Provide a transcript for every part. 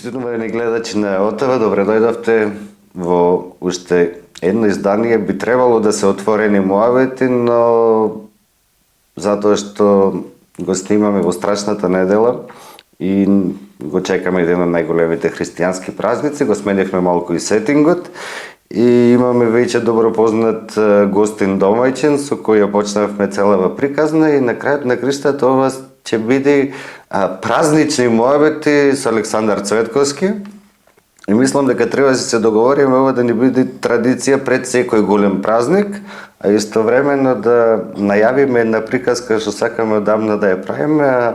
Почитувани гледачи на ОТВ, добре дојдовте во уште едно издание. Би требало да се отворени муавети, но затоа што го снимаме во страшната недела и го чекаме еден од најголемите христијански празници, го сменивме малку и сетингот и имаме веќе добро познат гостин домаќин со кој ја почнавме целава приказна и на крајот на криштата ова ќе биде празнични муабети со Александар Цветковски. И мислам дека треба да се договориме ова да ни биде традиција пред секој голем празник, а истовремено да најавиме една приказка што сакаме одамна да ја правиме,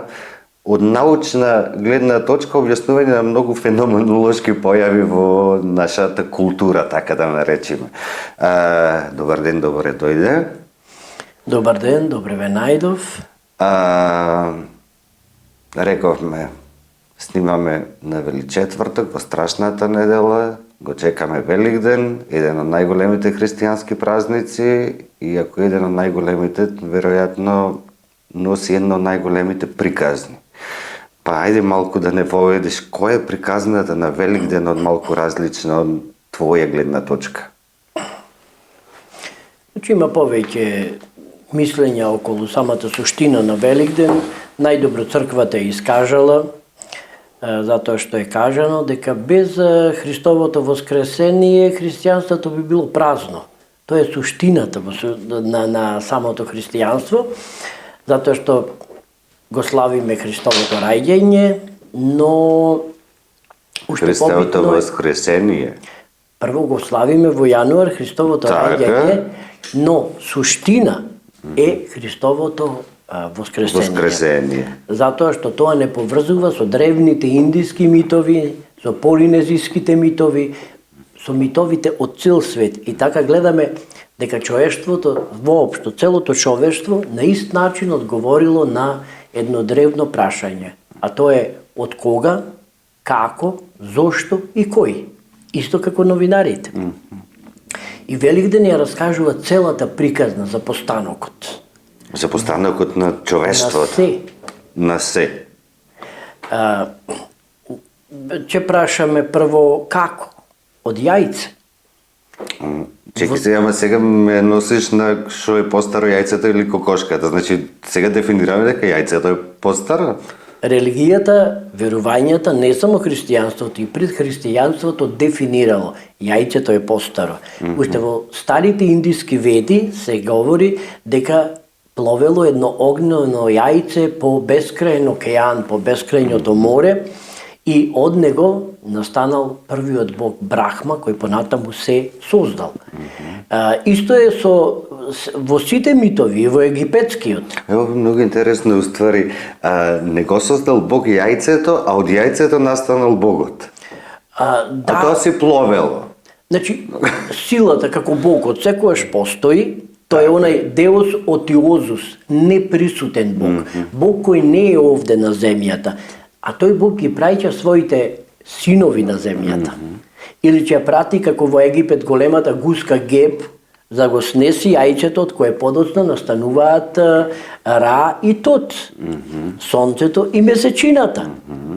од научна гледна точка објаснување на многу феноменолошки појави во нашата култура, така да наречеме. Добар ден, добре дојде. Добар ден, добре ве најдов. Рековме, снимаме на Величетврток, во страшната недела, го чекаме Великден, еден од најголемите христијански празници, и ако еден од најголемите, веројатно носи едно од најголемите приказни. Па ајде малку да не поведиш, која е приказната на Великден од малку различна од твоја гледна точка? Значи има повеќе мислења околу самата суштина на Великден. Најдобро црквата е искажала, затоа што е кажано дека без Христовото воскресение христијанството би било празно. Тоа е суштината на самото христијанство, затоа што го славиме Христовото раѓање, но Христовото воскресение. Прво го славиме во јануар Христовото раѓање, но суштина е Христовото воскресение. Затоа што тоа не поврзува со древните индиски митови, со полинезиските митови, со митовите од цел свет. И така гледаме дека човештвото, воопшто целото човештво, на ист начин одговорило на едно древно прашање. А тоа е од кога, како, зошто и кој. Исто како новинарите. И Великден ја раскажува целата приказна за постанокот. За постанокот на човештвото. На се. Ќе прашаме прво како? Од јајце. Чекай сега, ама сега ме носиш на што е постаро јајцето или кокошката. Значи, сега дефинираме дека јајцето е постаро? Религијата, верувањата, не само христијанството, и пред христијанството дефинирало јајцето е постаро. Уште во старите индиски веди се говори дека пловело едно огнено јајце по бескрајен океан, по бескрајното море, и од него настанал првиот бог Брахма, кој понатаму се создал. Исто е во сите митови, во египетскиот. Ево, многу интересно, уствари, не го создал Бог јајцето, а од јајцето настанал Богот. А тоа си пловело. Значи, силата како Богот секојаш постои, тој е онај Деус отиозус, неприсутен Бог. Бог кој не е овде на земјата, а тој Бог ги праќа своите синови на земјата. Или ќе прати како во Египет големата гуска Геб, за го снеси јајчето од кое подоцна настануваат Ра и Тот, сонцето и месечината.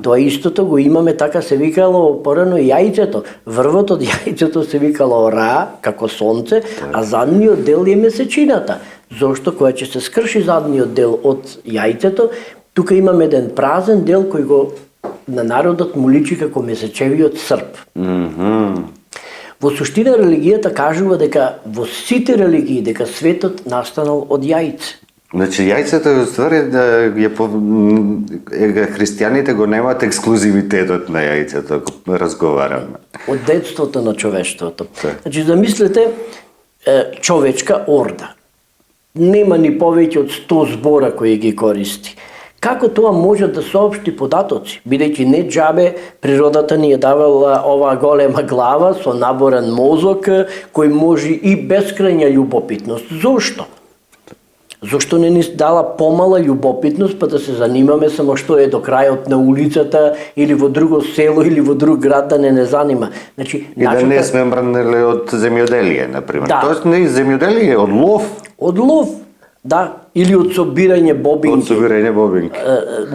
Тоа истото го имаме, така се викало порано јајчето. Врвот од јајчето се викало Ра, како сонце, а задниот дел е месечината. Зошто кога ќе се скрши задниот дел од јајцето, тука имаме еден празен дел кој го на народот му личи како месечевиот срп. Во суштина религијата кажува дека во сите религии дека светот настанал од јајце. Значи јајцето е уствари да христијаните го немаат ексклузивитетот на јајцето, ако разговараме. Од детството на човештвото. Значи замислете човечка орда. Нема ни повеќе од 100 збора кои ги користи. Како тоа може да соопшти податоци, бидејќи не џабе природата ни е давала оваа голема глава со наборен мозок кој може и бескрајна љубопитност. Зошто? Зошто не ни дала помала љубопитност па да се занимаме само што е до крајот на улицата или во друго село или во друг град да не занима. Значи, и да не сме мрнели од земјоделие, например. Да. Тоест не земјоделие, од лов. Од лов. Да, или од собирање бобинки. Од собирање бобинки.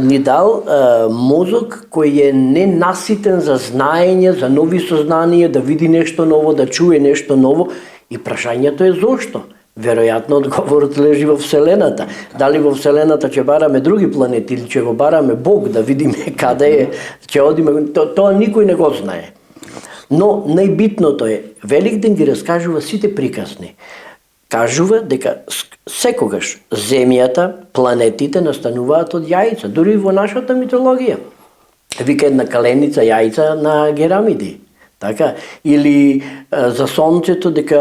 Ни дал мозок кој е ненаситен за знаење, за нови сознанија, да види нешто ново, да чуе нешто ново. И прашањето е зошто? Веројатно одговорот лежи во Вселената. Дали во Вселената ќе бараме други планети или ќе го бараме Бог да видиме каде е, ќе одиме, тоа никој не го знае. Но најбитното е, Великден ги раскажува сите приказни. Кажува дека секогаш земјата, планетите настануваат од јајца, дури во нашата митологија. Вика една каленица јајца на Герамиди. Така, или за сонцето дека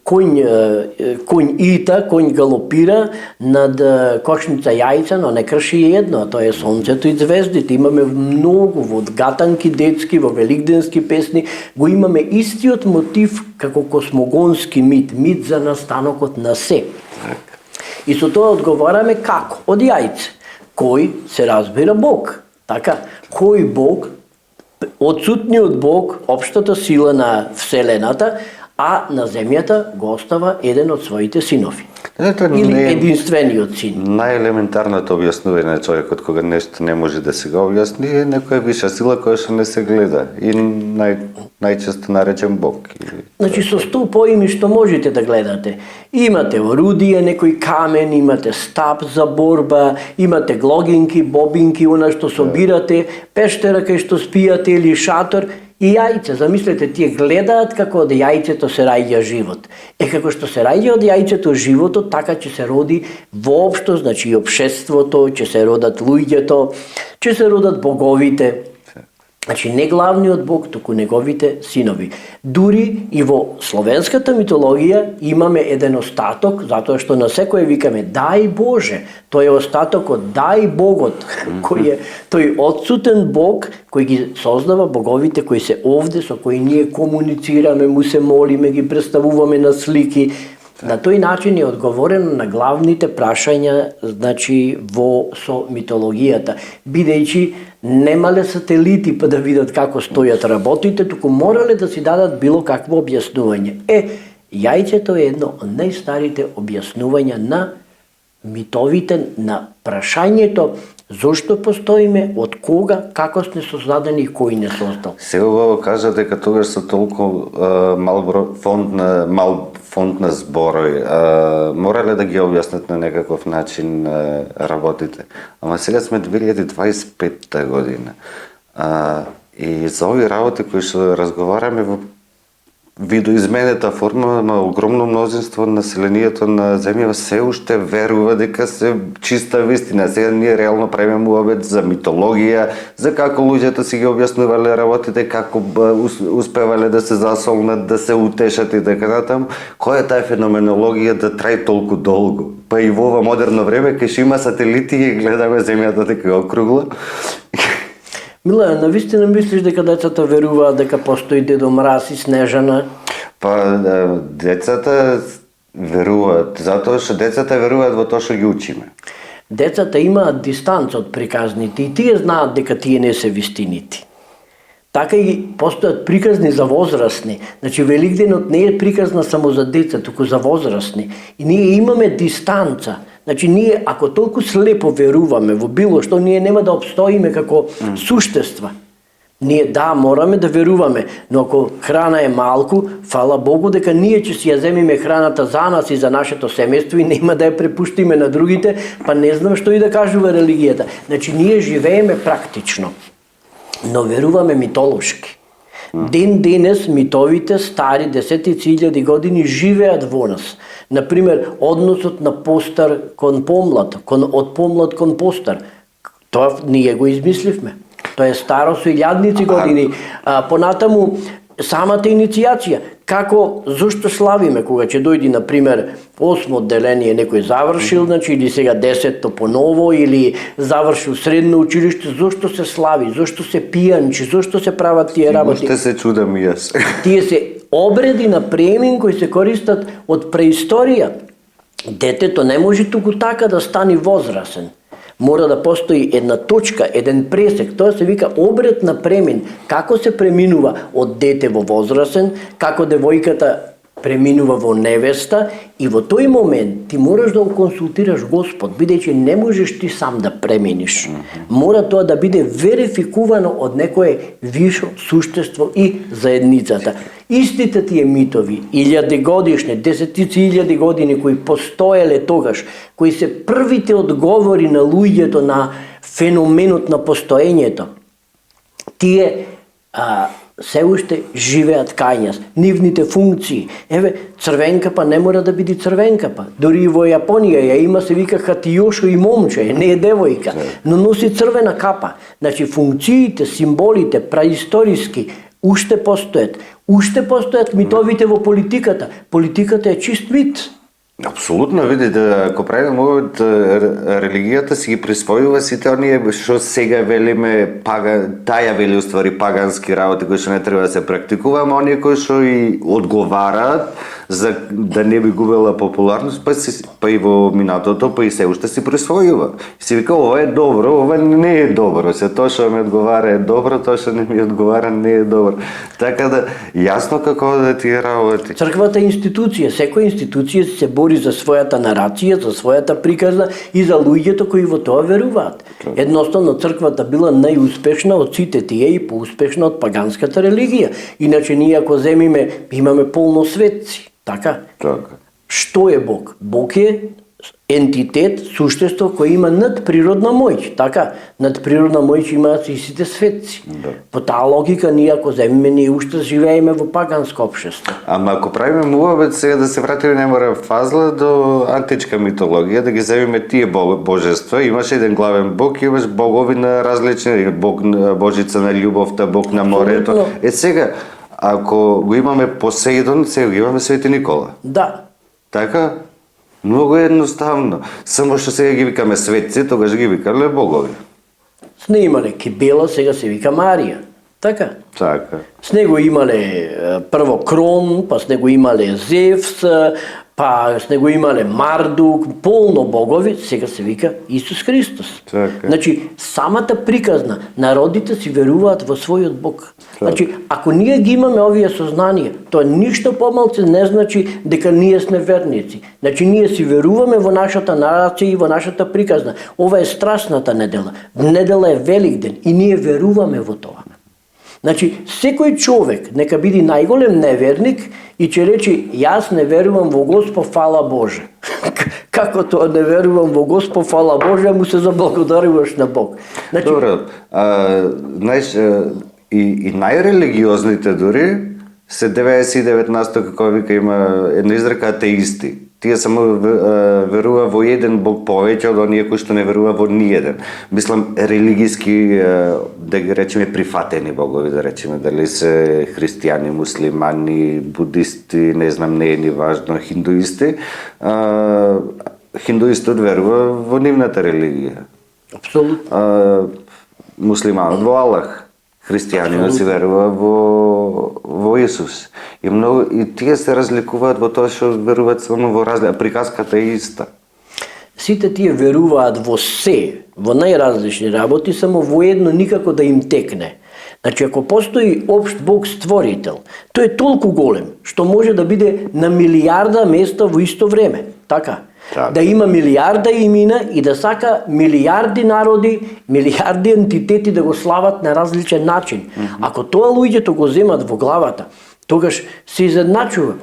коњ ита, коњ галопира над кошница јајца, но не крши едно, а тоа е сонцето и звездите. Имаме многу во гатанки детски, во великденски песни, го имаме истиот мотив како космогонски мит за настанокот на се. И со тоа одговараме како? Од јајце. Кој се разбира Бог. Така, кој Бог? Отсутниот Бог, општата сила на Вселената, а на земјата го остава еден од своите синови. Или единствениот син. Најелементарното објаснување на човекот кога нешто не може да се го објасни е некоја виша сила која што не се гледа и најчесто наречен Бог. Значи со 100 поими што можете да гледате. Имате орудие, некој камен, имате стап за борба, имате глогинки, бобинки, она што собирате, пештера кај што спијате или шатор и јајце. Замислете, тие гледаат како од јајцето се раѓа живот. Како што се раѓа од јајцето животот, така ќе се роди воопшто, значи и општеството, ќе се родат луѓето, ќе се родат боговите. Значи не главниот Бог, туку неговите синови. Дури и во словенската митологија имаме еден остаток, затоа што на секој викаме дај Боже. Тој е остатокот дај Богот, кој е тој отсутен Бог кој ги создава боговите кои се овде, со кои ние комуницираме, му се молиме, ги представуваме на слики. На тој начин е одговорено на главните прашања, значи со митологијата, бидејќи немале сателити па да видат како стојат работите, туку морале да си дадат било какво објаснување. Јајцето е едно од најстарите објаснувања на митовите, на прашањето зошто постоиме, од кога, како сме создадени и кој не создал. Сега убаво кажа дека тогаш со толку мал фонд на зборови, морале да ги објаснат на некаков начин работите. Ама сега сме 2025 година. И за овие работи кои што разговараме во видоизменета форма, на огромно мнозинство населението на земја се уште верува дека се чиста вистина. Сега ние реално правиме муабет за митологија, за како луѓето си ги објаснувале работите, како успевале да се засолнат, да се утешат и така натаму. Која е таа феноменологија да трае толку долго? Па и во ова модерно време, кај што има сателити и гледаме земјата дека е округла. Мила, навистина мислиш дека децата веруваат дека постои Дедо Мраз и Снежана? Па децата веруваат, затоа што децата веруваат во тоа што ги учиме. Децата имаат дистанца од приказните и тие знаат дека тие не се вистините. Така и постојат приказни за возрастни. Значи Великденот не е приказна само за деца, туку за возрастни. И ние имаме дистанца. Значи ние ако толку слепо веруваме во било што, ние нема да обстоиме како суштества. Ние мораме да веруваме, но ако храна е малку, фала Богу дека ние ќе си ја земиме храната за нас и за нашето семејство и нема да ја препуштиме на другите, па не знам што и да кажува религијата. Значи ние живееме практично, но веруваме митолошки. Ден денес митовите стари десетици илјади години живеат во нас. Например, односот на постар кон помлад, од помлад кон постар. Тоа ние го измисливме. Тоа е старо со илјадници години. Понатаму самата иницијација. Зошто славиме кога ќе дојди, например, 8 одделение некој завршил, значи, или сега 10-то поново, или завршил средно училиште, зошто се слави, зошто се пијанчи, зошто се прават тие работи? Уште се чудам и јас. Тие се обреди на премин кои се користат од преисторија. Детето не може туку така да стане возрасен. Мора да постои една точка, еден пресек, тоа се вика обред на премин. Како се преминува од дете во возрасен, како девојката преминува во невеста и во тој момент ти мораш да го консултираш Господ, бидејќи не можеш ти сам да преминиш. Мора тоа да биде верификувано од некое вишо суштество и заедницата. Истите тие митови, илјади годишни, десетици илјади години кои постоеле тогаш, кои се првите одговори на луѓето на феноменот на постоењето, тие се уште живеат кај нас, нивните функции. Еве, црвенкапа не мора да биде црвенкапа. Дори и во Јапонија ја има, се вика хатијошо и момче, не е девојка, но носи црвена капа. Значи, функциите, символите, праисториски, уште постојат. Уште постојат митовите во политиката. Политиката е чист вид. Апсолутно, видите, ако правиме од религијата си ги присвојува сите оние што сега велиме таја вели уствари пагански работи кои што не треба да се практикува, ама оние кои што и одговараат за да не би губела популарност, па и во минатото, па и се уште си присвојува. И си вика, ова е добро, ова не е добро, се тоа што ми одговара е добро, тоа што не ми одговара не е добро. Така да, јасно како да тие работи. Црквата е институција, секоја институција се бори за својата нарација, за својата приказна и за луѓето кои во тоа веруваат. Едноставно црквата била најуспешна од сите тие и поуспешна од паганската религија. Иначе ние ако земиме, имаме полно светци. Така? Така. Што е Бог? Бог е ентитет, суштество кој има надприродна моќ, така? Надприродна моќ имаат и сите светци. Да. По таа логика ние ако земиме, ние уште живееме во паганско општество. Ама ако правиме муабет сега да се вратиме не мора фазла до античка митологија, да ги земиме тие божества, имаш еден главен бог, имаш богови на различни, бог божица на љубовта, бог на морето. Е сега, ако го имаме Посеидон, сега го имаме Свети Никола. Да. Така? Многу едноставно. Само што сега ги викаме светци, тогаш ги викале богови. С не имале Кибела, сега се вика Марија. Така? Така. С него имале прво Крон, па с него имале Зевс, па с него имале Мардук, полно богови, сега се вика Исус Христос. Така. Значи, самата приказна, народите си веруваат во својот Бог. Значи, ако ние ги имаме овие сознанија, тоа ништо помалце не значи дека ние сме верници. Значи, ние си веруваме во нашата нарација и во нашата приказна. Ова е страсната недела. Недела е Великден и ние веруваме во тоа. Значи, секој човек нека биде најголем неверник и ќе рече, јас не верувам во Господ, фала Боже. Како тоа не верувам во Господ, фала Боже, му се заблагодаруваш на Бог. Значи, Добро, знаеш, и најрелигиозните дури се 99% како вика има една изрека атеисти. Тие само верува во еден бог повеќе од оние кои што не верува во ниеден. Мислам религиски да ги речеме прифатени богови, да речеме дали се христијани, муслимани, будисти, не знам, не е ни важно, хиндуисти. Хиндуистот верува во нивната религија. апсолутно. Муслиманот во Аллах. Христијанинот си верува во Исус. И тие се разликуваат во тоа што веруваат само во разлика. Приказката е иста. Сите тие веруваат во се, во најразлични работи, само во едно никако да им текне. Значи, ако постои општ Бог створител, тој е толку голем, што може да биде на милијарда места во исто време. Така? Да има милијарда имена и да сака милијарди народи, милијарди ентитети да го слават на различен начин. Ако тоа луѓето го земат во главата, тогаш се изедначува.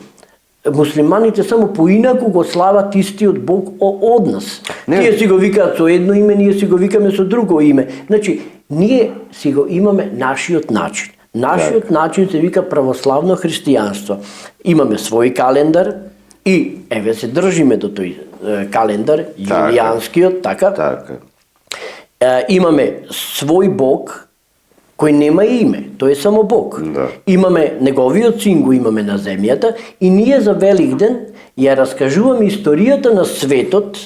Муслиманите само поинаку го слават истиот Бог од нас. Тие си го викаат со едно име, ние си го викаме со друго име. Значи, ние си го имаме нашиот начин. Нашиот начин се вика православно христијанство. Имаме свој календар и еве се држиме до тој календар, јулијанскиот, така? Така. Имаме свој Бог кој нема име, тој е само Бог. Да. Имаме неговиот син го имаме на земјата и ние за Великден ја раскажуваме историјата на светот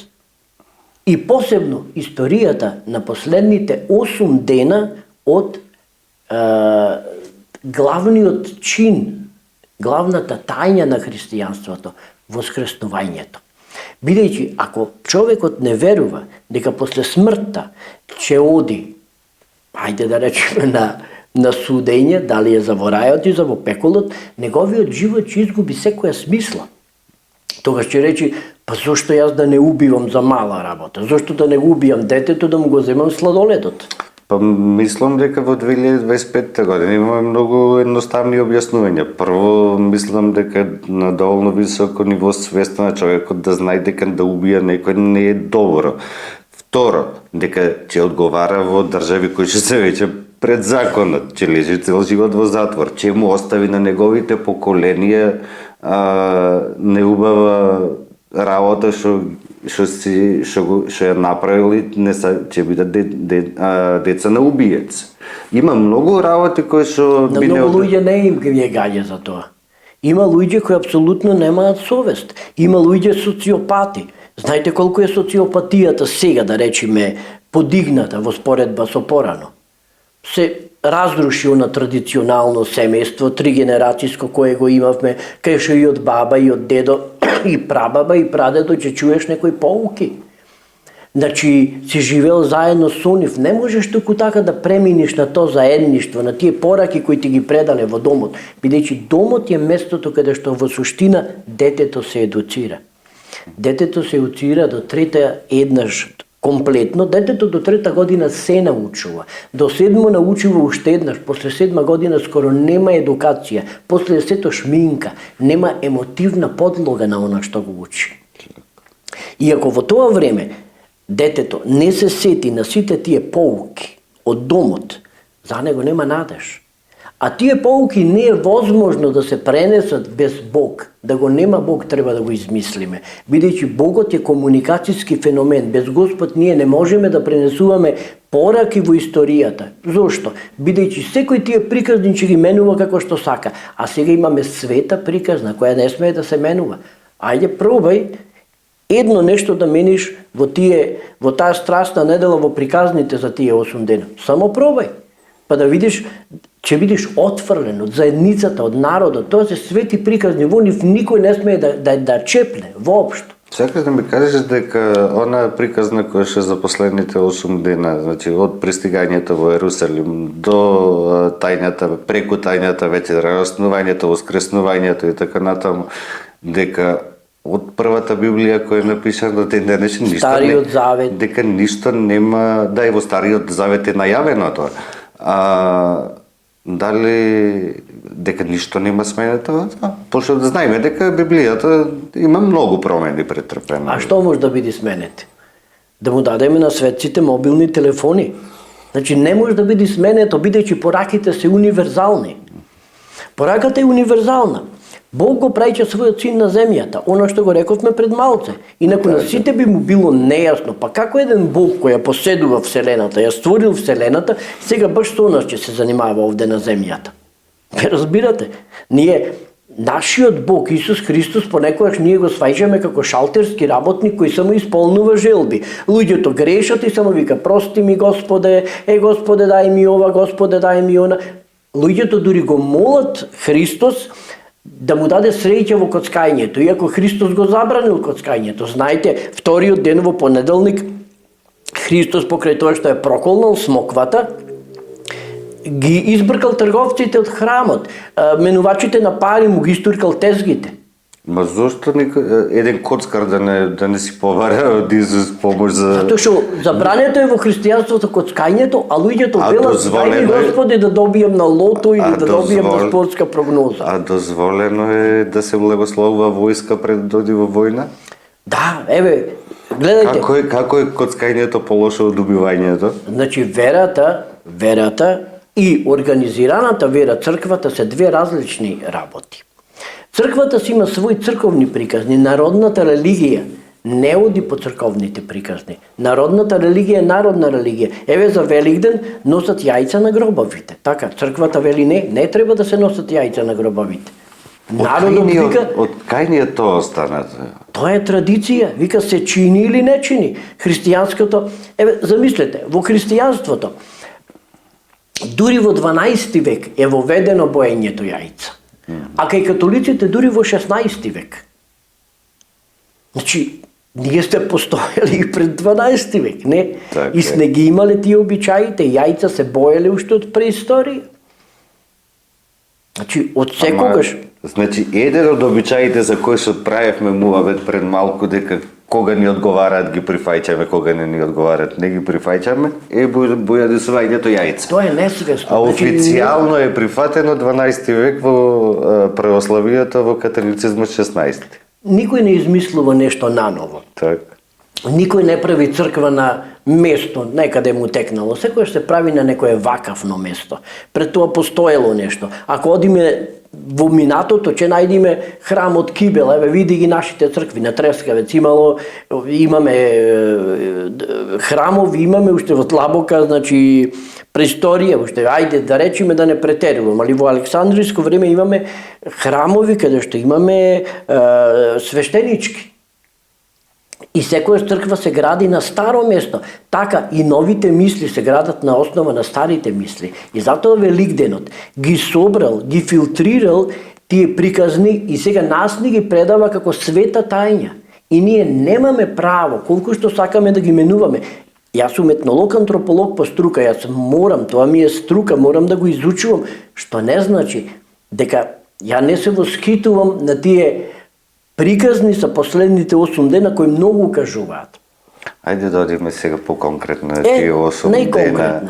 и посебно историјата на последните 8 дена од главниот чин, главната тајна на христијанството, воскреснувањето. Бидејќи, ако човекот не верува дека после смртта ќе оди, ајде да речеме на судење, дали е за во рајот и за во пеколот, неговиот живот ќе изгуби секоја смисла. Тогаш ќе речи, па зошто јас да не убивам за мала работа? Зошто да не го убијам детето, да му го земам сладоледот? Па мислам дека во 2025 година имаме многу едноставни објаснувања. Прво, мислам дека на доволно високо ниво свеста на човекот да знае дека да убија некој не е добро. Второ, дека ќе одговара во држави кои ќе се веќе пред законот, ќе лежи цел живот во затвор, ќе му остави на неговите поколенија неубава работа што ја направил и ќе бидат деца на убиец. Има многу работи кои што на многу луѓе не им ги гаѓа за тоа. Има луѓе кои апсолутно немаат совест. Има луѓе социопати. Знаете колку е социопатијата сега, да речеме, подигната во споредба со порано. Се разруши на традиционално семејство, тригенерацијско кое го имавме, кај што и од баба и од дедо и прабаба и прадедо ќе чуеш некои поуки. Значи, си живеел заедно со нив, не можеш туку така да преминиш на то заедништво, на тие пораки кои ти ги предале во домот, бидејќи домот е местото каде што во суштина детето се едуцира. Детето се educира до трета еднаш комплетно, детето до трета година се научува. До седмо научува уште еднаш, после седма година скоро нема едукација, после сето шминка, нема емотивна подлога на она што го учи. И ако во тоа време детето не се сети на сите тие поуки од домот, за него нема надеж. А тие поуки не е возможно да се пренесат без Бог. Да го нема Бог треба да го измислиме. Бидејќи Богот е комуникацијски феномен. Без Господ ние не можеме да пренесуваме пораки во историјата. Зошто? Бидејќи секој тие приказни ќе ги менува како што сака. А сега имаме света приказна која не смее да се менува. Ајде пробај едно нешто да мениш во таа страстна недела во приказните за тие 8 дена. Само пробај. Па да видиш, ќе бидеш отфрлен од заедницата, од народот. Тоа се свети приказни, во нив никој не смее да чепне воопшто. Сакаш да ми кажеш дека она приказна која ше за последните 8 дена, значи од пристигањето во Ерусалим до тајната, преку тајната веќе раснувањето, воскреснувањето и така натаму, дека од првата Библија која е напишана до ден денешен ништо Стариот завет, дека ништо нема, да и во Стариот завет е најавено тоа. Дали дека ништо нема сменето? Пошто да знаеме дека Библијата има многу промени претрпено. А што може да биде сменете? Да му дадеме на светците мобилни телефони. Значи не може да биде сменето, бидејќи пораките се универзални. Пораката е универзална. Бог го праќа својот син на земјата, она што го рековме пред малце. Инаку на сите би му било нејасно, па како еден Бог кој ја поседува вселената, ја створил вселената, сега баш со нас ќе се занимава овде на земјата. Ме разбирате? Нашиот Бог Исус Христос понекогаш ние го свајчаме како шалтерски работник кој само исполнува желби. Луѓето грешат и само вика: прости ми Господе, Господе дај ми ова, Господе дај ми она. Луѓето дури го молат Христос да му даде среќа во коцкањето, иако Христос го забранил коцкањето. Знаете, вториот ден во понеделник Христос покрај тоа што е проколнал смоквата, ги избркал трговците од храмот, менувачите на пари му ги истуркал тезгите. Ма зошто еден коцкар да не си побара од Исус помош за... Затоа што забрането е во христијанството коцкањето, а луѓето велат: дај ми Господи да добијам на лото или да добијам на спортска прогноза. А дозволено е да се благословува војска пред да оди во војна? Да, еве, гледајте. Како е коцкањето полошо од убивањето? Значи верата и организираната вера, црквата, се две различни работи. Црквата си има своји црковни приказни. Народната религија не оди по црковните приказни. Народната религија е народна религија. Еве за Великден носат јајца на гробовите. Така, црквата вели не треба да се носат јајца на гробовите. Народот вика... Од кај ни е тоа останат? Тоа е традиција. Вика, се чини или не чини. Христијанското... Еве, замислете, во христијанството дури во 12 век е воведено боењето јајца. А кај католиците дури во 16 век. Значи, ние сте постојали и пред 12 век, не? Так, и сме ги имале тие обичаите, јајца се боеле уште од преисторија. Значи, од секогаш... Значи, еден од обичаите за кои што правевме муавет пред малку, дека кога ни одговараат ги прифаќаме, кога не ни одговараат не ги прифаќаме, е бојадисувањето јајца. Тоа е несвесно. А официјално е прифатено 12 век во православието, во католицизмот 16. Никој не измислува нешто наново. Так. Никој не прави црква на место, некаде му текнало. Секој се прави на некое вакавно место. Пред тоа постоело нешто. Ако одиме во минатото, ќе најдеме храм од кибел. Еве, види ги нашите цркви на Трескавец. Имаме храмови, имаме уште во Тлабока, значи преисторија, уште, ајде да речеме да не претерувам, али во Александриско време имаме храмови каде што имаме свештенички. И секоја црква се гради на старо место. Така и новите мисли се градат на основа на старите мисли. И затоа Великденот ги собрал, ги филтрирал тие приказни и сега нас ни ги предава како света тајна. И ние немаме право, колку што сакаме да ги менуваме. Јас сум етнолог, антрополог по струка, јас морам, тоа ми е струка, морам да го изучувам, што не значи дека ја не се воскитувам на тие приказни са последните 8 дена кои многу кажуваат. Ајде да одиме сега по-конкретно на тие 8 дена.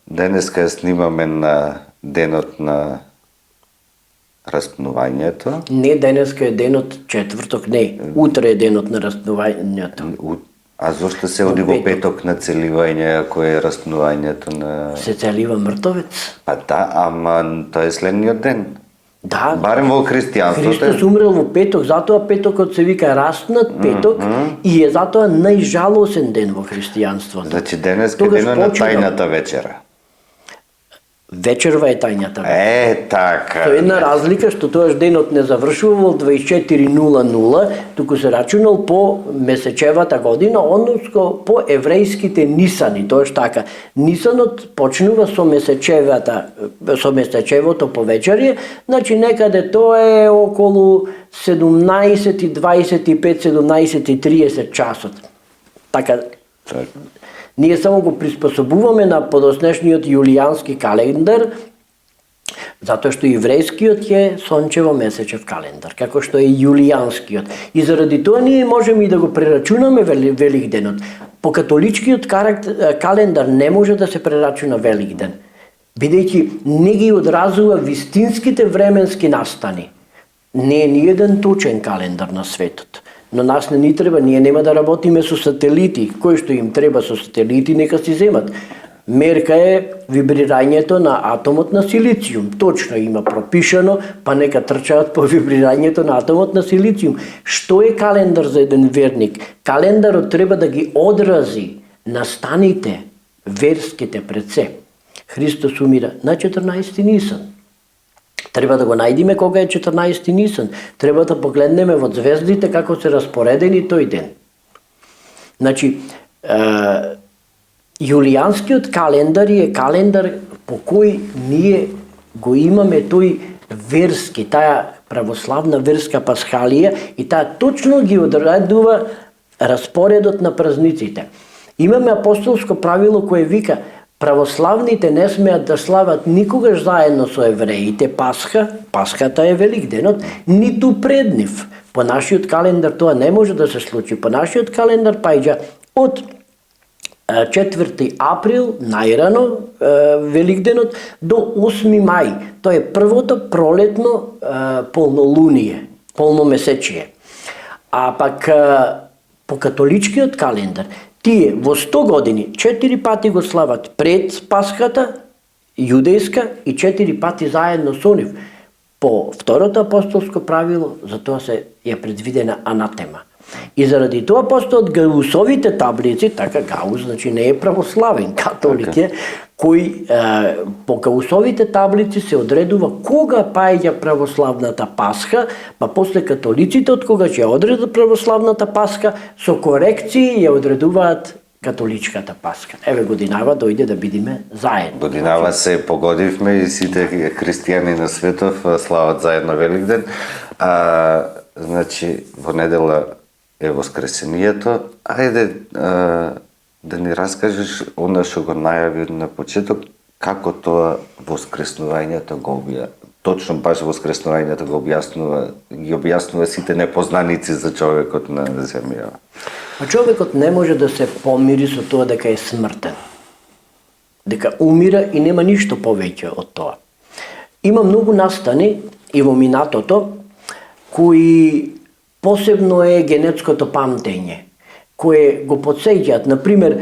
Денеска снимаме на денот на распнувањето. Не, денеска е денот четврток, не. Утре е денот на распнувањето. А зошто се оди во петок на целивање, ако е распнувањето на... Се целива мртовец. Па да, ама тоа е следниот ден. Да. Барем во христијанството. Христос умрел во петок, затоа петокот се вика распнат петок и е затоа најжалосен ден во христијанството. Значи денеска е денот на тајната вечера. Вечерва е тајната вечера. Така. Тоа е една разлика што тоаш денот не завршува во 24:00, туку се рачунал по месечевата година, односно по еврејските нисани, тоаш така. Нисанот почнува со месечевото повечерје, значи некаде тоа е околу 17:25, 17:30 часот. Така. Ние само го приспособуваме на подоснешниот јулијански календар, затоа што еврејскиот е сончево-месечев календар, како што е јулијанскиот. И заради тоа ние можеме и да го прерачунаме Великденот. По католичкиот календар не може да се прерачуна Великден, бидејќи не ги одразува вистинските временски настани. Не е ни еден точен календар на светот. Но нас не ни треба, ние нема да работиме со сателити. Кој што им треба со сателити, нека си земат. Мерка е вибрирањето на атомот на силициум. Точно има пропишано, па нека трчаат по вибрирањето на атомот на силициум. Што е календар за еден верник? Календарот треба да ги одрази настаните, верските пред се. Христос умира на 14 Нисан. Треба да го најдеме кога е 14 Нисан. Треба да погледнеме во звездите како се распоредени тој ден. Значи, јулијанскиот календар е календар по кој ние го имаме тој верски, таа православна верска пасхалија и таа точно ги одредува распоредот на празниците. Имаме апостолско правило кое вика православните не смеат да слават никогаш заедно со евреите Пасха, Пасхата е Великденот, ниту пред нив. По нашиот календар тоа не може да се случи. По нашиот календар паѓа од 4 април, најрано Великденот, до 8 мај. Тоа е првото пролетно полнолуние, полномесечие. А пак по католичкиот календар тие во 100 години 4 пати го слават пред Пасхата, јудејска, и 4 пати заедно со нив. По второто апостолско правило, за тоа се е предвидена анатема. И заради тоа постојат гаусовите таблици, така Гаус, значи не е православен католик е, кој по гаусовите таблици се одредува кога паѓа православната Пасха, па после католиците од кога ќе одредат православната Пасха, со корекции ја одредуваат католичката Пасха. Еве годинава дојде да бидиме заедно. Годинава се погодивме и сите христијани на светов слават заедно Великден. Значи во недела е Воскресението. Ајде да ни раскажеш она што го најави на почеток, Како тоа воскреснувањето точно баш воскреснувањето ги објаснува сите непознаници за човекот на земја. А човекот не може да се помири со тоа дека е смртен. Дека умира и нема ништо повеќе од тоа. Има многу настани и во минатото кои посебно е генетското памтење, кое го потсеќаат, например,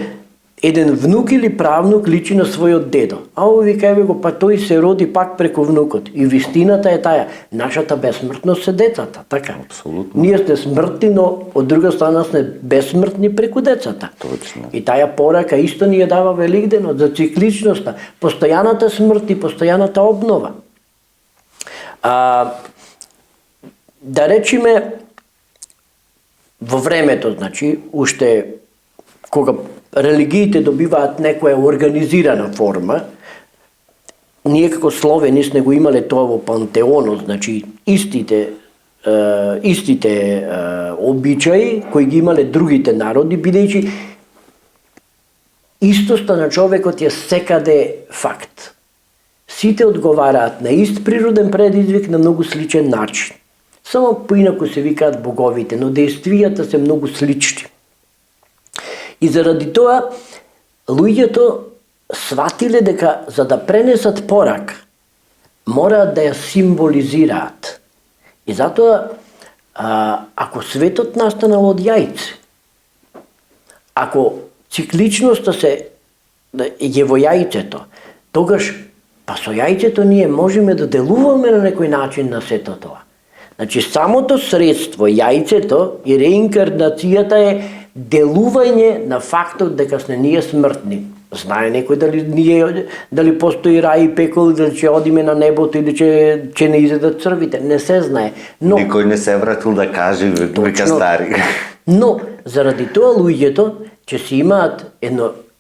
еден внук или правнук личи на својот дедо. А ови кај го, па тој се роди пак преку внукот. И вистината е таа, нашата бесмртност се децата, така? Апсолутно. Ние сте смртни, но од друга страна сме бесмртни преку децата. Точно. И таа порака исто ни ја дава Великденот за цикличноста, постојаната смрт и постојаната обнова. Да речиме, во времето, значи, уште кога религиите добиваат некоја организирана форма, ние како словени сме го имале тоа во пантеонот, значи истите обичаи кои ги имале другите народи, бидејќи истоста на човекот е секаде факт. Сите одговараат на ист природен предизвик на многу сличен начин. Само поинаку се викаат боговите, но действијата се многу слични. И заради тоа, луѓето сватиле дека за да пренесат порак, мораат да ја символизираат. И затоа, ако светот настанал од јајце, ако цикличноста е во јајцето, тогаш, па со јајцето ние можеме да делуваме на некој начин на сето тоа. Значи, самото средство, јајцето и реинкарнацијата е делување на фактот дека сме ние смртни. Знае некој дали постои рај и пекол, дали ќе одиме на небото или ќе не изедат црвите, не се знае. Но никој не се вратил да каже, вика стари. Но заради тоа луѓето ќе си имаат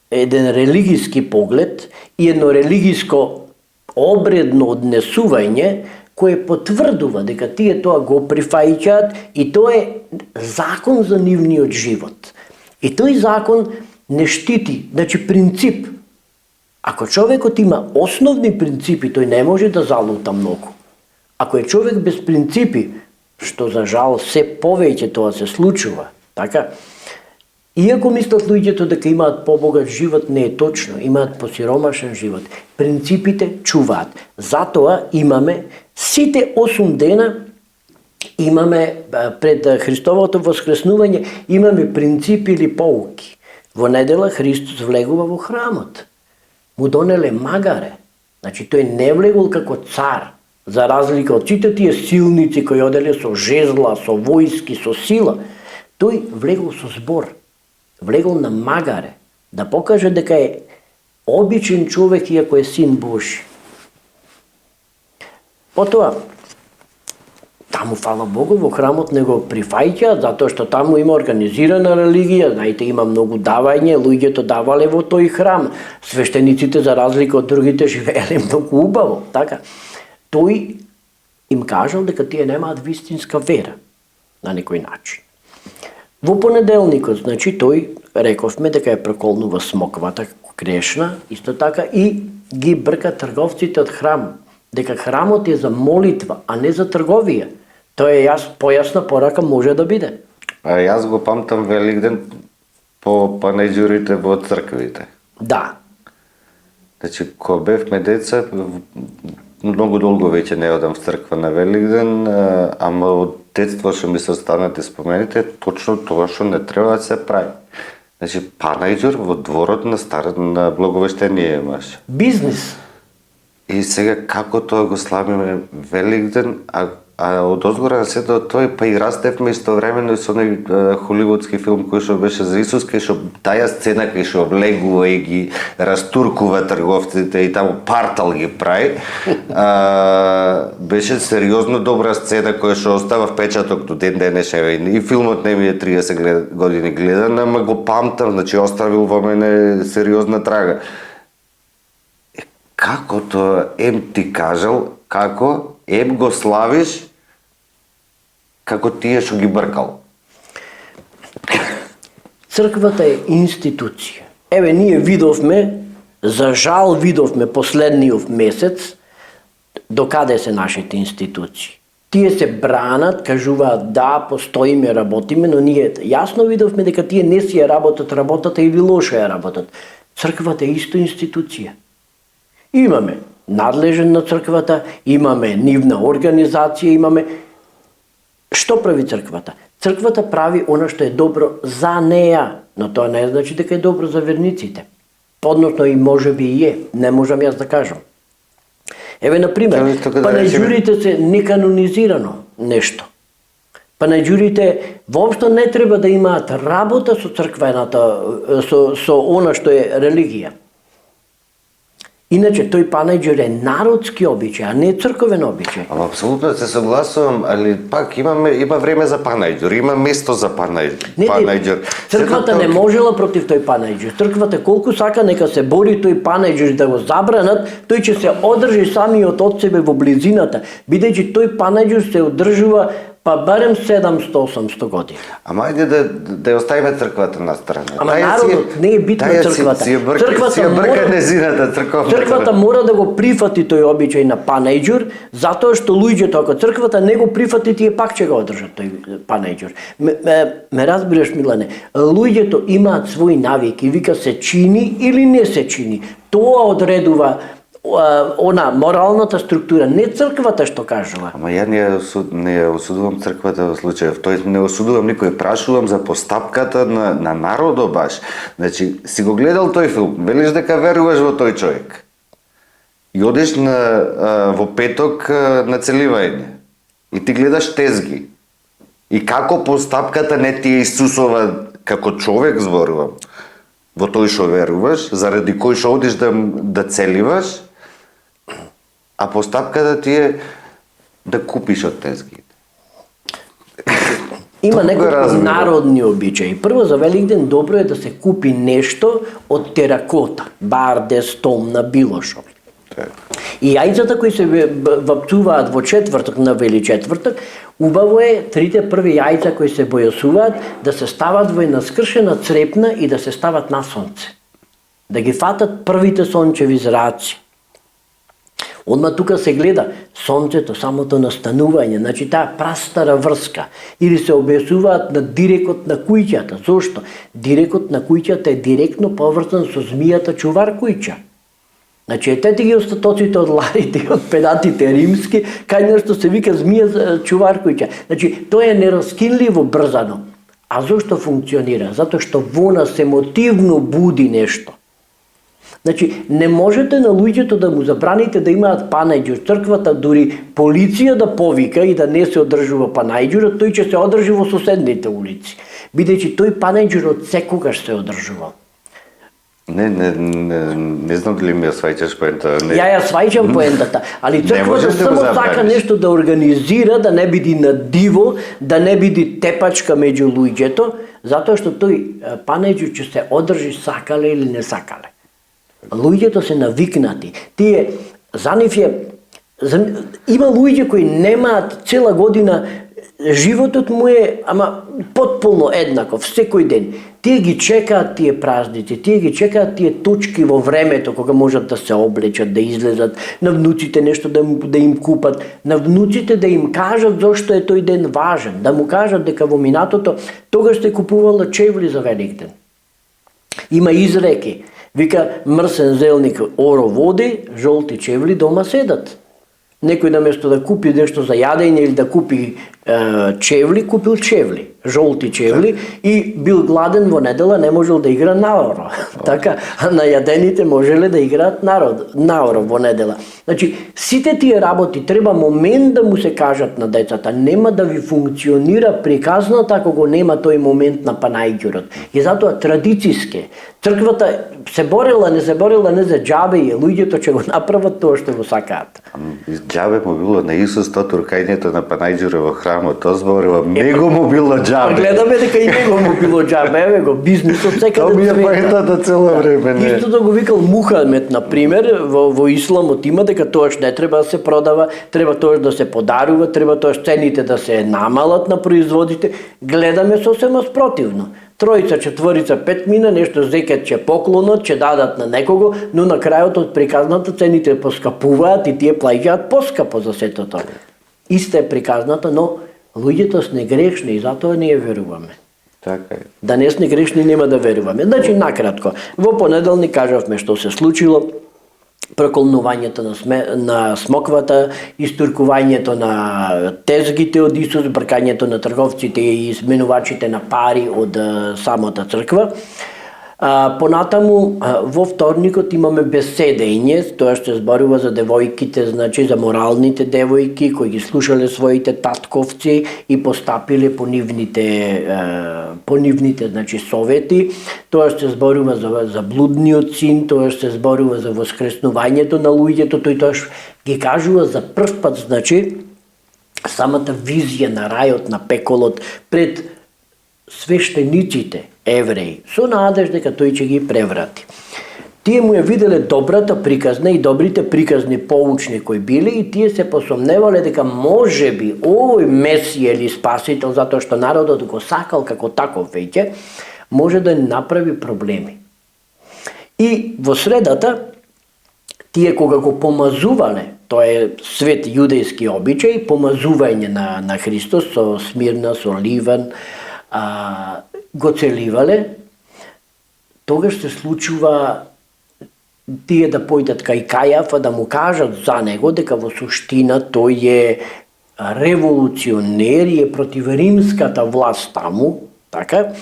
еден религиски поглед и едно религиско обредно однесување кое потврдува дека тие тоа го прифаќаат и тоа е закон за нивниот живот. И тој закон не штити, значи принцип. Ако човекот има основни принципи, тој не може да залута многу. Ако е човек без принципи, што за жал се повеќе тоа се случува, така? Иако мислат луѓето дека имаат побогат живот, не е точно, имаат посиромашен живот. Принципите чуваат. Затоа имаме сите 8 дена, имаме пред Христовото воскреснување, имаме принципи или поуки. Во недела Христос влегува во храмот. Му донеле магаре. Значи тој не влегол како цар, за разлика од сите тие силници кои оделе со жезла, со војски, со сила. Тој влегол со збор. Влегол на магаре, да покаже дека е обичен човек иако е син Божи. Потоа, таму, фала Богу, во храмот не го прифаќаат, затоа што таму има организирана религија, знаете, има многу давање, луѓето давале во тој храм, свештениците за разлика од другите живееле многу убаво, така. Тој им кажал дека тие немаат вистинска вера, на некој начин. Во понеделникот, значи, тој рековме дека ја проколнува смоквата грешна, исто така и ги брка трговците од храм, дека храмот е за молитва, а не за трговија. Тоа е појасна порака може да биде. А јас го памтам Великден по панеѓурите во црквите. Да. Значи, кога бевме деца, многу долго веќе не одам в црква на Великден, ама од детство што ми се останате спомените, точно тоа што не треба да се прави. Значи, панајџур во дворот на Благовештение имаш. Бизнис. И сега како тоа го славиме Великден, а од озгора на сето тој, па и растевме истовремено со оној холивудски филм кој што беше за Исус, кај што таа сцена кај што облегува и ги растуркува трговците и таму партал ги прави, беше сериозно добра сцена која што остава впечаток до ден денешен. И филмот не ми е 30 години гледан, ама го памтам, значи оставил во мене сериозна трага. Како тоа ти кажал, како го славиш, како тие што ги бркал? Црквата е институција. Еве, ние видовме За жал видовме последниот месец докаде се нашите институции. Тие се бранат, кажуваат да, постоиме, работиме, но ние јасно видовме дека тие не си ја работат работата или лошо ја работат. Црквата е исто институција. Имаме надлежен на црквата, имаме нивна организација, имаме... Што прави црквата? Црквата прави она што е добро за неја, но тоа не значи дека е добро за верниците. Односно и може би и е, не можам јас да кажам. Еве, например, панаџурите се неканонизирано нешто. Панаџурите воопшто не треба да имаат работа со црквената, со она што е религија. Иначе тој панаџур е народски обичај, а не црковен обичај. Ама апсолутно се согласувам, али пак има време за панаџур, има место за панаџур. Црквата не можела против тој панаџур. Црквата колку сака нека се бори тој панаџур да го забранат, тој ќе се одржи самиот од себе во близината, бидејќи тој панаџур се одржува па барем 700-800 години. Ама ајде да ја оставиме црквата на страна. Ама народот не е битна црквата. Црквата мора да го прифати тој обичај на панаџур, затоа што луѓето ако црквата не го прифати, тие пак ќе го одржат тој панаџур. Ме разбираш, Милане, луѓето имаат своји навики, вика се чини или не се чини. Тоа одредува она моралната структура, не црквата што кажува. Ама ја не ја осудувам црквата во случајов, тој не осудувам никој, прашувам за постапката на народот баш. Значи, си го гледал тој филм, велиш дека веруваш во тој човек. И одиш во петок на целивање. И ти гледаш тезги. И како постапката не ти е Исусова како човек, зборувам, во тој што веруваш, заради кој што одиш да целиваш, а постапката ти е да купиш од тезгите. Има неколку народни обичаи. Прво, за Великден добро е да се купи нешто од теракота, барде, стомна, било шо. И јајцата кои се вапцуваат во четврток на Вели четврток, убаво е трите први јајца кои се бојасуваат да се стават во една скршена црепна и да се стават на сонце. Да ги фатат првите сончеви зраци. Одма тука се гледа сонцето, самото настанување, значи таа прастара врска. Или се обесуваат на дирекот на куќата. Зошто? Дирекот на куќата е директно поврзан со змијата чувар куќа. Значи, етете ги остатоците од ларите и од педатите римски, кај нешто се вика змија чувар куќа. Значи, тоа е нераскинливо брзано. А зошто функционира? Затоа што во нас емотивно буди нешто. Значи, не можете на луѓето да му забраните да имаат панаџур. Црквата, дури полиција да повика и да не се одржува панаџурот, тој ќе се одржи во соседните улици. Бидејќи тој панаџур од секогаш се одржувал. Не знам дали ми ја сваќаш поента. Ја сваќам поентата, али црквата само сака нешто да организира, да не биде на диво, да не биде тепачка меѓу луѓето, затоа што тој панаџур ќе се одржи сакале или не сакале. Луѓето се навикнати. Тие, за нив е... Има луѓе кои немаат цела година, животот му е, ама потполно еднаков, секој ден. Тие ги чекаат тие празници, тие ги чекаат тие точки во времето, кога можат да се облечат, да излезат, на внуците нешто да им купат, на внуците да им кажат зошто е тој ден важен, да му кажат дека во минатото тогаш се купувала чевли за Великден. Има изреки. Вика, мрсен зелник оро води, жолти чевли дома седат. Некој наместо да купи нешто за јадење или да купи чевли, купил чевли, жолти чевли и бил гладен во недела, не можел да игра наоро. Така, а најадените можеле да играат наоро во недела. Значи, сите тие работи треба момент да му се кажат на децата, нема да ви функционира приказната ако го нема тој момент на панаџурот. И затоа традициски црквата се борела, не за џабе и луѓето ќе го направат тоа што го сакаат. Џабе му било на Исус тоа туркањето на панаџура во храмот, тоа зборува, него му било џабе. Гледаме дека и него му било џабе, еве го, бизнисот секаде. Тоа ми е поентата цело време. Истото го викал Мухамед, например, во исламот има дека тоаш не треба да се продава, треба тоаш да се подарува, треба тоаш цените да се намалат на производите. Гледаме сосема спротивно. Тројца, четворица, 5 мина, нешто зекет ќе поклонот, ќе дадат на некого, но на крајот од приказната цените поскапуваат и тие плаќаат поскапо за сето тоа. Иста е приказната, но луѓето сме грешни и затоа не ја веруваме. Така е. Да не сме грешни нема да веруваме. Значи, накратко, во понеделник кажавме што се случило, проколнувањето на смоквата, истуркувањето на тезгите од Исус, бркањето на трговците и изменувачите на пари од самата црква. Понатаму, во вторникот имаме беседење, тоа што зборува за девојките, значи за моралните девојки кои ги слушале своите татковци и постапиле по нивните значи совети. Тоа што зборува за блудниот син, тоа што зборува за воскреснувањето на луѓето, тој тоа ги кажува за прв пат, значи самата визија на рајот, на пеколот пред свештениците евреи, со надеж дека тој ќе ги преврати. Тие му ја виделе добрата приказна и добрите приказни поучни кои биле и тие се посомневале дека можеби овој Месија или Спасител, затоа што народот го сакал како таков веќе, може да направи проблеми. И во средата, тие кога го помазувале, тоа е свет јудејски обичај, помазување на Христос со смирна, со ливен, го целивале, тогаш се случува тие да појдат кај Кајафа да му кажат за него дека во суштина тој е револуционер и е против римската власт таму, така,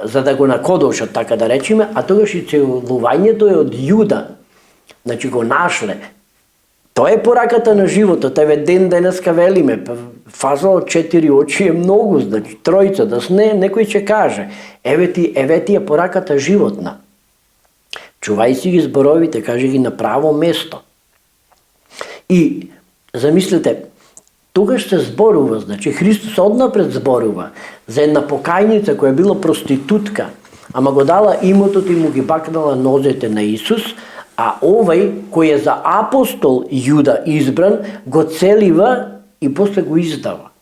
за да го накодошат, така да речеме, а тогаш и целувањето е од Јуда. Значи го нашле. Тоа е пораката на животот. Еве ден денеска велиме, фаза од 4 очи е многу, значи тројца, да сне, некој ќе каже, еве ти е пораката животна. Чувај си ги зборовите, кажи ги на право место. И замислете, тогаш се зборува, значи Христос однапред зборува за една покајница која била проститутка, ама го дала имотот и му ги бакнала нозете на Исус, а овај кој е за апостол Јуда избран, го целива и после го издава.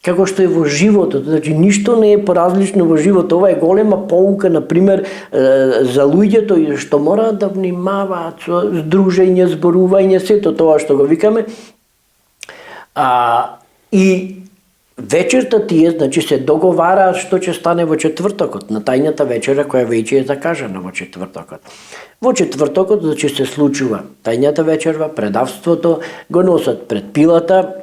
Како што е во животот, значи ништо не е поразлично во животот. Ова е голема поука, например, за луѓето што мораат да внимаваат со здружење, зборување, сето тоа што го викаме. И вечерта тие, значи, се договараат што ќе стане во четвртокот, на тајната вечера која веќе е закажана во четвртокот. Во четвртокот, значи, се случува тајната вечерва, предавството, го носат пред Пилата,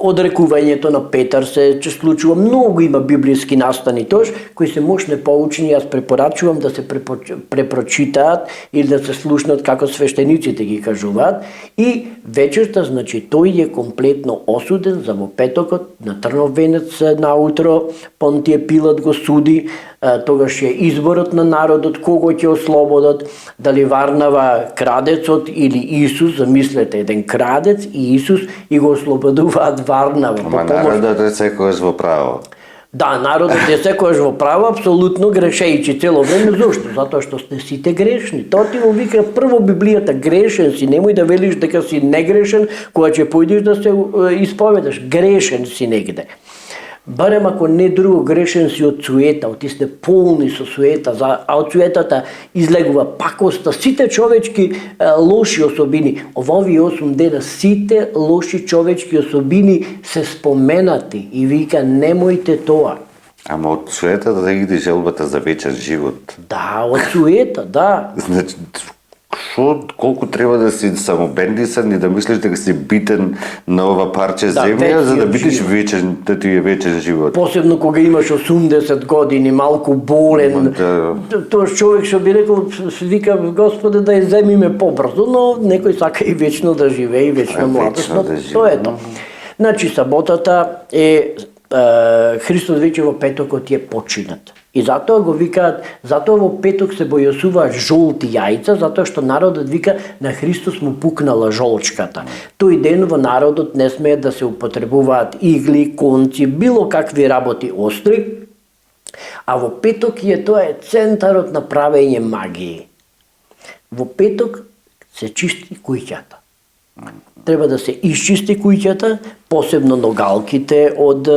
одрекувањето на Петар се случува, многу има библиски настани тош, кои се мощне поучни, јас препорачувам да се препрочитаат или да се слушнат како свештениците ги кажуваат. И вечерта, значи, тој е комплетно осуден за во петокот, на трнов венец наутро, Понтије Пилат го суди, тогаш е изборот на народот, кого ќе ослободат, дали Варнава крадецот или Исус, замислете, еден крадец и Исус и го ослободуваат Варнава. Ама народот е секојаш во право. Да, народот е секојаш во право, апсолутно грешејќи цело време. Зошто? Затоа што сте сите грешни. Тоа ти му вика прво Библијата, грешен си, немој да велиш дека си негрешен, кога ќе појдеш да се исповедаш, грешен си негде. Барем ако не друго, грешен си од суета, оти сте полни со суета, а од суетата излегува пакоста, сите човечки лоши особини. Овови 8 дена сите лоши човечки особини се споменати и вика немојте тоа. Ама од суетата да иде желбата за вечен живот. Да, од суета, да. Значи, колку треба да си самобендисан и да мислиш дека си битен на ова парче земја, за да бидеш вечен, да ти е вечен живот. Посебно кога имаш 80 години, малку болен, тоа човек што би рекол, вика, Господе, да ја земиме побрзо, но некој сака и вечно да живее, и вечно младост, но тоа е тоа. Значи, саботата е, Христос веќе во петокот е починат. И затоа го викаат, затоа во петок се бојасуваат жолти јајца, затоа што народот вика на Христос му пукнала жолчката. Тој ден во народот не смеат да се употребуваат игли, конци, било какви работи остри, а во петок тоа е центарот на правење магии. Во петок се чисти куќата. Треба да се исчисти куќата, посебно ногалките од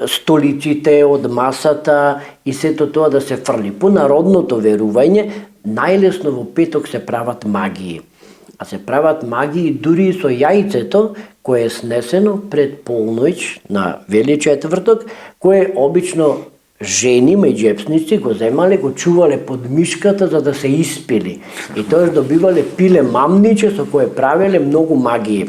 столиците од масата и сето тоа да се фрли. По народното верување, најлесно во петок се прават магии. А се прават магии дури и со јајцето, кое е снесено пред полноќ на Вели четврток, кое обично жени меѓепсници го земале, го чувале под мишката за да се испили. И тоа добивале пиле мамниче со кое правеле многу магии.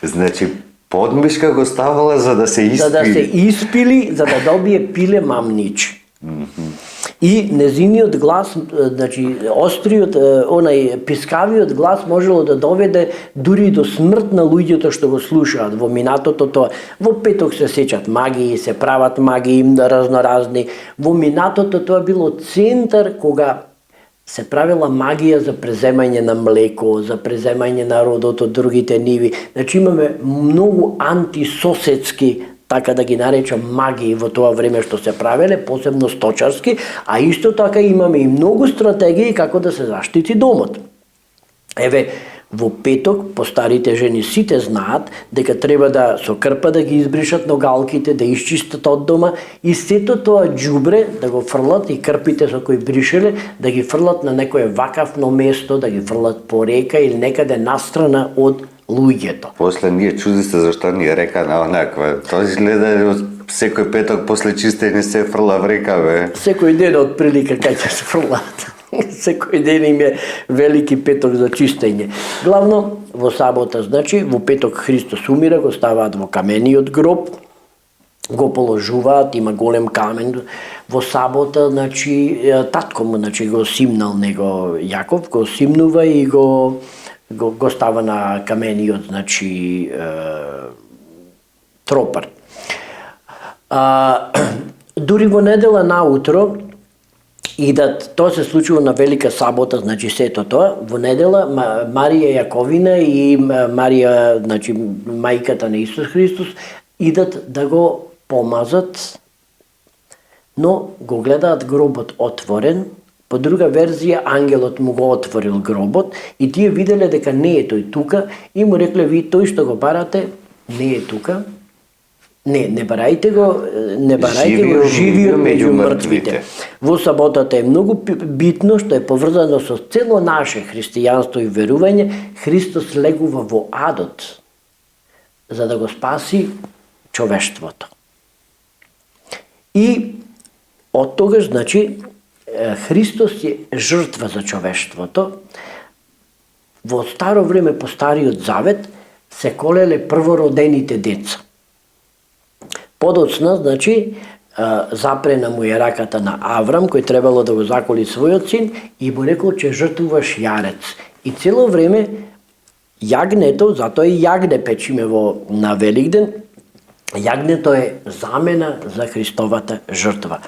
Значи, подмишка го ставала за да се испили. За да се испили, за да добие пиле мамниче. И незиниот глас, значи остриот, онај пискавиот глас можело да доведе дури до смрт на луѓето што го слушаат. Во минатото тоа, во петок се сеќат магии, се прават магии разноразни. Во минатото тоа било центар кога се правила магија за преземање на млеко, за преземање на родот од другите ниви. Значи имаме многу антисоседски, така да ги наречам, магии во тоа време што се правеле, посебно сточарски, а исто така имаме и многу стратегии како да се заштити домот. Еве, во петок, постарите жени сите знаат дека треба да со крпа да ги избришат ногалките, да исчистат од дома и сето тоа џубре да го фрлат и крпите со кои бришеле, да ги фрлат на некое вакавно место, да ги фрлат по река или некаде настрана од луѓето. После ние чуди се зашто ни е река на онаква. Тоа изгледа секој петок после чистење се фрла в река, бе. Секој ден од прилика кај ќе се фрлат. Секој ден им е велики петок за чистење. Главно во сабота, значи во петок Христос умира, го ставаат во камениот гроб, го положуваат, има голем камен. Во сабота, значи татко му, значи го симнал него Јаков, го симнува и го става на камениот, значи тропар. Дури во недела наутро идат, тоа се случува на Велика сабота, значи сето тоа, во недела Марија Јаковина и Марија, значи мајката на Исус Христос, идат да го помазат, но го гледаат гробот отворен. По друга верзија, ангелот му го отворил гробот и тие виделе дека не е тој тука и му рекле: ви тој што го барате не е тука. Не барајте го, живиот меѓу мртвите. Во саботата е многу битно што е поврзано со цело наше христијанство и верување. Христос легува во адот за да го спаси човештвото. И од тогаш, значи, Христос е жртва за човештвото. Во старо време, по Стариот Завет, се колеле првородените деца. Подоцна, значи, запрена му е раката на Аврам, кој требало да го заколи својот син и му рекол, че жртвуваш јарец. И цело време јагнето, затоа и јагне печиме на Великден, јагнето е замена за Христовата жртва.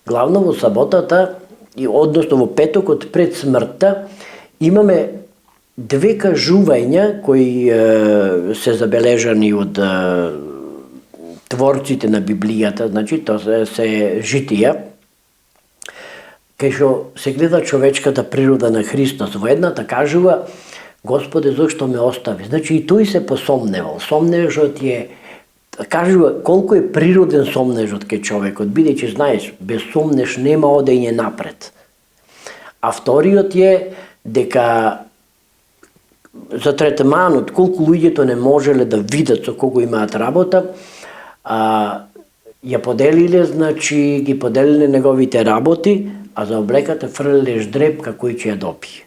Главно во саботата, односно во петокот пред смртта, имаме две кажувања кои се забележани од творците на Библијата, значи тоа се житија, кај што се гледа човечката природа на Христос. Во едната кажува: Господе, зошто ме остави? Значи и тој се посомневал. Сомнежот е, кажува колку е природен сомнежот кај човекот, бидејќи знаеш, без сомнеж нема одење напред. А вториот е дека за третманот, колку луѓето не можеле да видат со кого имаат работа, ја поделиле, значи ги поделиле неговите работи, а за облеката фрлеле ждрепка кој ќе ја добие.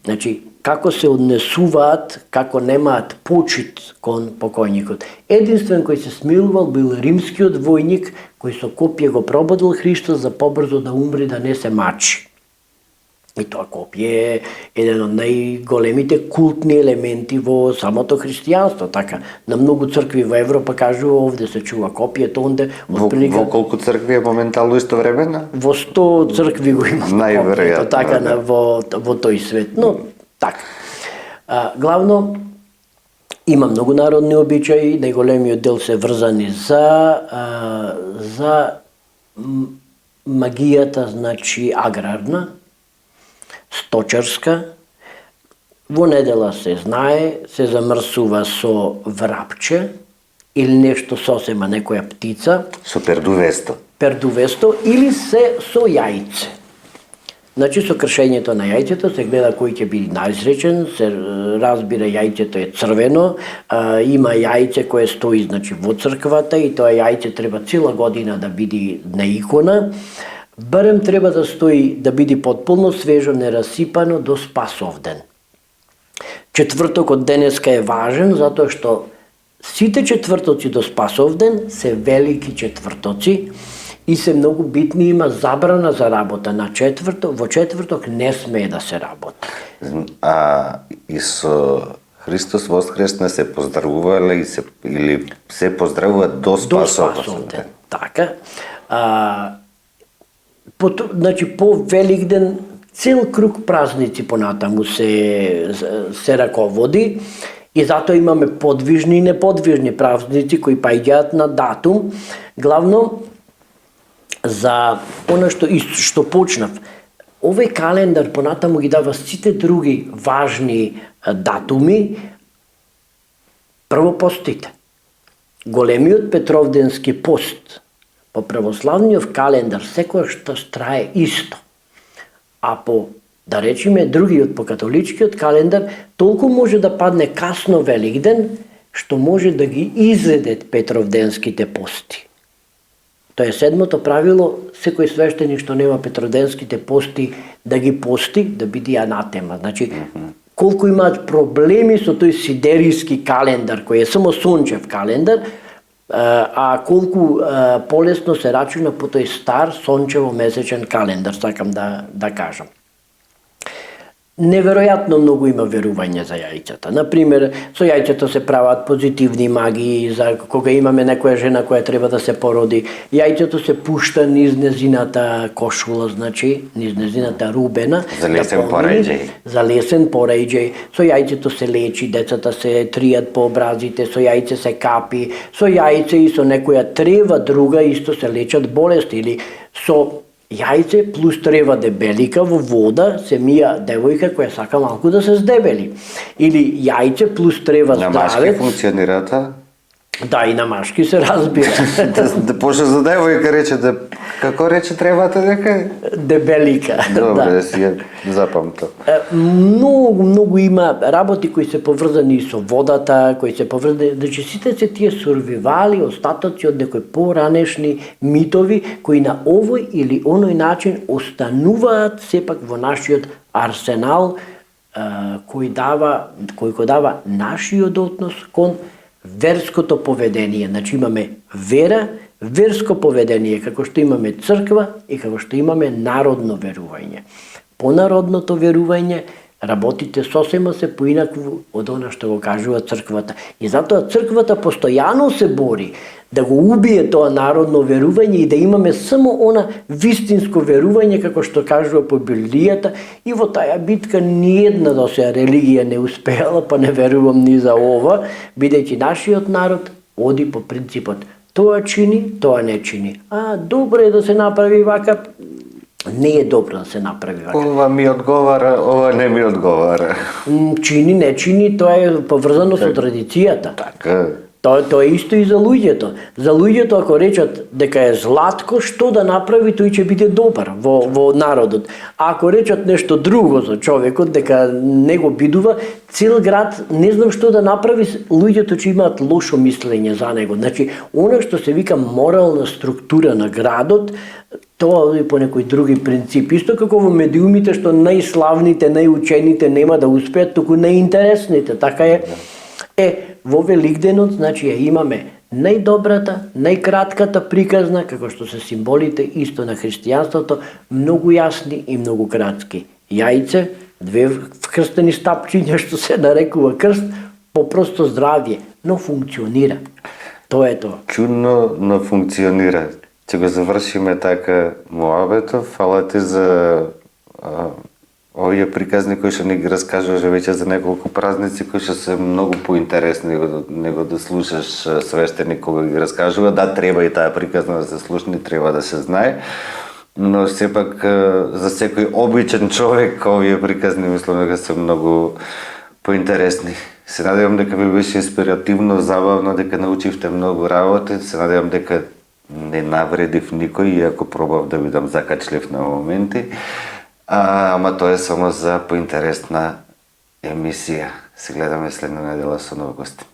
Значи, како се однесуваат, како немаат почит кон покојникот. Единствен кој се смилувал бил римскиот војник, кој со копје го прободил Христос за побрзо да умре, да не се мачи. И тоа копје е еден од најголемите култни елементи во самото христијанство. Така, на многу цркви во Европа кажува, овде се чува копјето, онде... Во колку цркви е моментално истовремено? Во 100 цркви го има копјето, така, да. во тој свет. Но, така. Главно, има многу народни обичаи, најголемиот дел се врзани за магијата, значи аграрна, сточарска. Во недела се знае, се замрсува со врапче, или нешто сосема, некоја птица, Со пердувесто. пердувесто, или се со јајце. Значи, со кршењето на јајцето се гледа кој ќе биде најсреќен, се разбира јајцето е црвено, има јајце кое стои значи во црквата и тоа јајце треба цела година да биде на икона, барем треба да стои, да биде потполно свежо, нерасипано до Спасовден. Четвртокот денеска е важен затоа што сите четвртоци до Спасовден се велики четвртоци и се многу битни, има забрана за работа на во четврток не смее да се работи. А и со Христос воскресна се поздравувале или се поздравуваат до Спасовден. Така. Значи по Великден цел круг празници понатаму се раководи и затоа имаме подвижни и неподвижни празници кои паѓаат на датум. Главно за она што почнав. Овој календар понатаму ги дава сите други важни датуми. Прво постите. Големиот Петровденски пост по православниот календар секојаш трае исто. А по, да речеме, другиот по католичкиот календар, толку може да падне касно Великден, што може да ги изведет Петровденските пости. Тоа е седмото правило, секој свештеник што нема Петровденските пости, да ги пости, да биде анатема. Значи, колку имаат проблеми со тој сидеријски календар, кој е само сончев календар, а колку полесно се рачуна по тој стар сончево месечен календар, сакам да кажам. Неверојатно многу има верување за јајцата. Например, со јајцето се прават позитивни магии, за кога имаме некоја жена која треба да се породи, јајцето се пушта низ незината кошула, значи, низ незината рубена. За лесен пореđај. За лесен пореđај. Со јајцето се лечи, децата се тријат по образите, со јајце се капи, со јајце и со некоја трева друга исто се лечат болести, или со јајце плюс трева дебелика во вода се мија девојка која сака малку да се здебели. Или јајце плюс трева здравец. На машки функционира тоа? Да, и на машки се разбира. Да пошто за девојка рече да како рече требата дека дебелика. Добре, да си ја запамтам. Многу има работи кои се поврзани со водата, кои се поврзани, значи сите се тие сурвивали, остатоци од некои поранешни митови кои на овој или оној начин остануваат сепак во нашиот арсенал кој го дава нашиот однос кон верското поведение. Значи имаме вера, верско поведение, како што имаме црква и како што имаме народно верување. По народното верување работите сосема се поинакво од она што го кажува црквата. И затоа црквата постојано се бори да го убие тоа народно верување и да имаме само она вистинско верување како што кажува по Библијата, и во таа битка ниедна до сега религија не успеала, па не верувам ни за ова, бидејќи нашиот народ оди по принципот тоа чини, тоа не чини. Добро е да се направи вака, не е добро да се направи вака. Ова ми одговара, ова не ми одговара. Чини, не чини, тоа е поврзано со традицијата. Така. Тоа е исто и за луѓето. За луѓето ако речат дека е златко, што да направи, тој ќе биде добар во народот. А ако речат нешто друго за човекот, дека не го бидува, цел град не знам што да направи, луѓето ќе имаат лошо мислење за него. Значи, она што се вика морална структура на градот, тоа и по некои други принципи. Исто како во медиумите што најславните, најучените нема да успеат, туку најинтересните. Така е. Во Великденот, значи, ја имаме најдобрата, најкратката приказна, како што се символите исто на христијанството, многу јасни и многу кратки. Јајце, две крстени стапчиња, што се нарекува крст, попросто здравје, но функционира. Тоа е тоа. Чудно, но функционира. Ќе го завршиме така муабетов. Фала ти за овие приказни кои што ни ги раскажуваш веќе за неколку празници кои што се многу поинтересни него да слушаш свештеник кога ги раскажува. Да, треба и таа приказна да се слушне, треба да се знае, но сепак за секој обичен човек овие приказни мислам дека се многу поинтересни. Се надевам дека ви беше инспиративно, забавно, дека научивте многу работи. Се надевам дека не навредив никој, иако пробав да бидам закачлив на моменти. Ама тоа е само за поинтересна емисија. Се гледаме следна недела со нов гост.